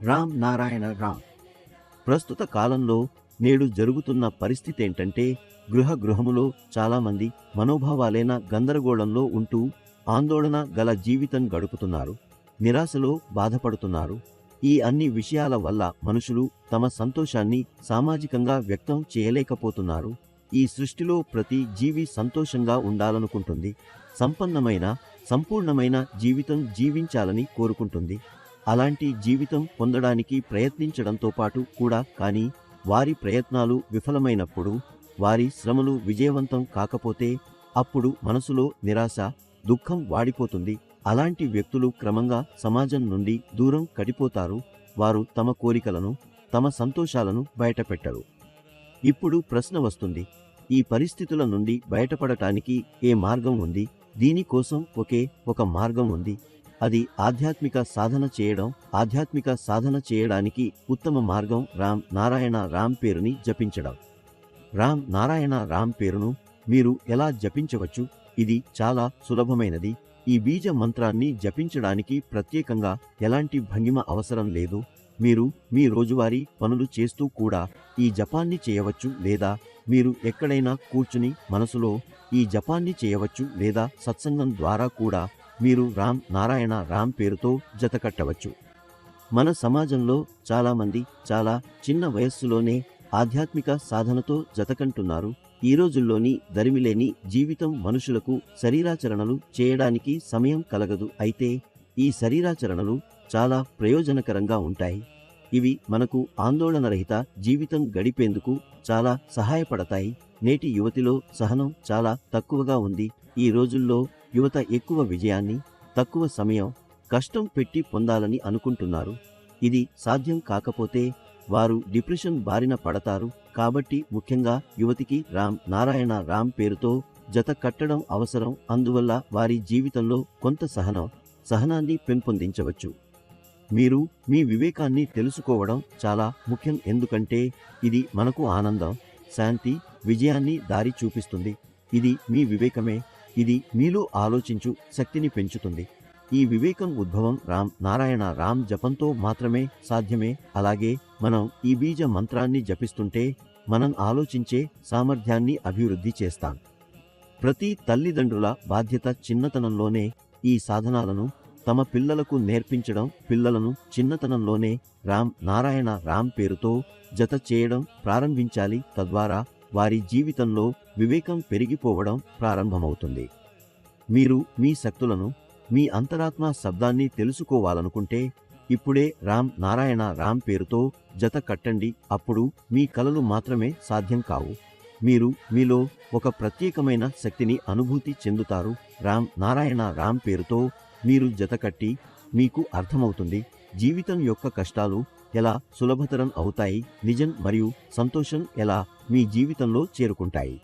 రామ్ నారాయణ రామ్. ప్రస్తుత కాలంలో నేడు జరుగుతున్న పరిస్థితేంటంటే గృహములో చాలామంది మనోభావాలైన గందరగోళంలో ఉంటూ ఆందోళన గల జీవితం గడుపుతున్నారు. నిరాశలో బాధపడుతున్నారు. ఈ అన్ని విషయాల వల్ల మనుషులు తమ సంతోషాన్ని సామాజికంగా వ్యక్తం చేయలేకపోతున్నారు. ఈ సృష్టిలో ప్రతి జీవి సంతోషంగా ఉండాలనుకుంటుంది. సంపన్నమైన సంపూర్ణమైన జీవితం జీవించాలని కోరుకుంటుంది. అలాంటి జీవితం పొందడానికి ప్రయత్నించడంతో పాటు కూడా కానీ వారి ప్రయత్నాలు విఫలమైనప్పుడు, వారి శ్రమలు విజయవంతం కాకపోతే అప్పుడు మనసులో నిరాశ, దుఃఖం వాడిపోతుంది. అలాంటి వ్యక్తులు క్రమంగా సమాజం నుండి దూరం కడిపోతారు. వారు తమ కోరికలను, తమ సంతోషాలను బయటపెట్టరు. ఇప్పుడు ప్రశ్న వస్తుంది, ఈ పరిస్థితుల నుండి బయటపడటానికి ఏ మార్గం ఉంది? దీనికోసం ఒకే ఒక మార్గం ఉంది. అది ఆధ్యాత్మిక సాధన చేయడం. ఆధ్యాత్మిక సాధన చేయడానికి ఉత్తమ మార్గం రామ్ నారాయణ రామ్ పేరుని జపించడం. రామ్ నారాయణ రామ్ పేరును మీరు ఎలా జపించవచ్చు? ఇది చాలా సులభమైనది. ఈ బీజ మంత్రాన్ని జపించడానికి ప్రత్యేకంగా ఎలాంటి భంగిమ అవసరం లేదు. మీరు మీ రోజువారీ పనులు చేస్తూ కూడా ఈ జపాన్ని చేయవచ్చు, లేదా మీరు ఎక్కడైనా కూర్చుని మనసులో ఈ జపాన్ని చేయవచ్చు, లేదా సత్సంగం ద్వారా కూడా మీరు రామ్ నారాయణ రామ్ పేరుతో జతకట్టవచ్చు. మన సమాజంలో చాలామంది చాలా చిన్న వయస్సులోనే ఆధ్యాత్మిక సాధనతో జతకంటున్నారు. ఈ రోజుల్లోని దరిమిలేని జీవితం మనుషులకు శరీరాచరణలు చేయడానికి సమయం కలగదు. అయితే ఈ శరీరాచరణలు చాలా ప్రయోజనకరంగా ఉంటాయి. ఇవి మనకు ఆందోళనరహిత జీవితం గడిపేందుకు చాలా సహాయపడతాయి. నేటి యువతిలో సహనం చాలా తక్కువగా ఉంది. ఈ రోజుల్లో యువత ఎక్కువ విజయాన్ని తక్కువ సమయం, కష్టం పెట్టి పొందాలని అనుకుంటున్నారు. ఇది సాధ్యం కాకపోతే వారు డిప్రెషన్ బారిన పడతారు. కాబట్టి ముఖ్యంగా యువతికి రామ్ నారాయణ రామ్ పేరుతో జత కట్టడం అవసరం. అందువల్ల వారి జీవితంలో కొంత సహనాన్ని పెంపొందించవచ్చు. మీరు మీ వివేకాన్ని తెలుసుకోవడం చాలా ముఖ్యం. ఎందుకంటే ఇది మనకు ఆనందం, శాంతి, విజయాన్ని దారి చూపిస్తుంది. ఇది మీ వివేకమే. ఇది మీలో ఆలోచించు శక్తిని పెంచుతుంది. ఈ వివేకం ఉద్భవం రామ్ నారాయణ రామ్ జపంతో మాత్రమే సాధ్యమే. అలాగే మనం ఈ బీజ మంత్రాన్ని జపిస్తుంటే మనం ఆలోచించే సామర్థ్యాన్ని అభివృద్ధి చేస్తాం. ప్రతి తల్లిదండ్రుల బాధ్యత చిన్నతనంలోనే ఈ సాధనాలను తమ పిల్లలకు నేర్పించడం. పిల్లలను చిన్నతనంలోనే రామ్ నారాయణ రామ్ పేరుతో జత చేయడం ప్రారంభించాలి. తద్వారా వారి జీవితంలో వివేకం పెరిగిపోవడం ప్రారంభమవుతుంది. మీరు మీ శక్తులను, మీ అంతరాత్మ శబ్దాన్ని తెలుసుకోవాలనుకుంటే ఇప్పుడే రామ్ నారాయణ రామ్ పేరుతో జత కట్టండి. అప్పుడు మీ కలలు మాత్రమే సాధ్యం కావు. మీరు మీలో ఒక ప్రత్యేకమైన శక్తిని అనుభూతి చెందుతారు. రామ్ నారాయణ రామ్ పేరుతో మీరు జతకట్టి మీకు అర్థమవుతుంది జీవితం యొక్క కష్టాలు ఎలా సులభతరం అవుతాయి, నిజం మరియు సంతోషం ఎలా మీ జీవితంలో చేరుకుంటాయి.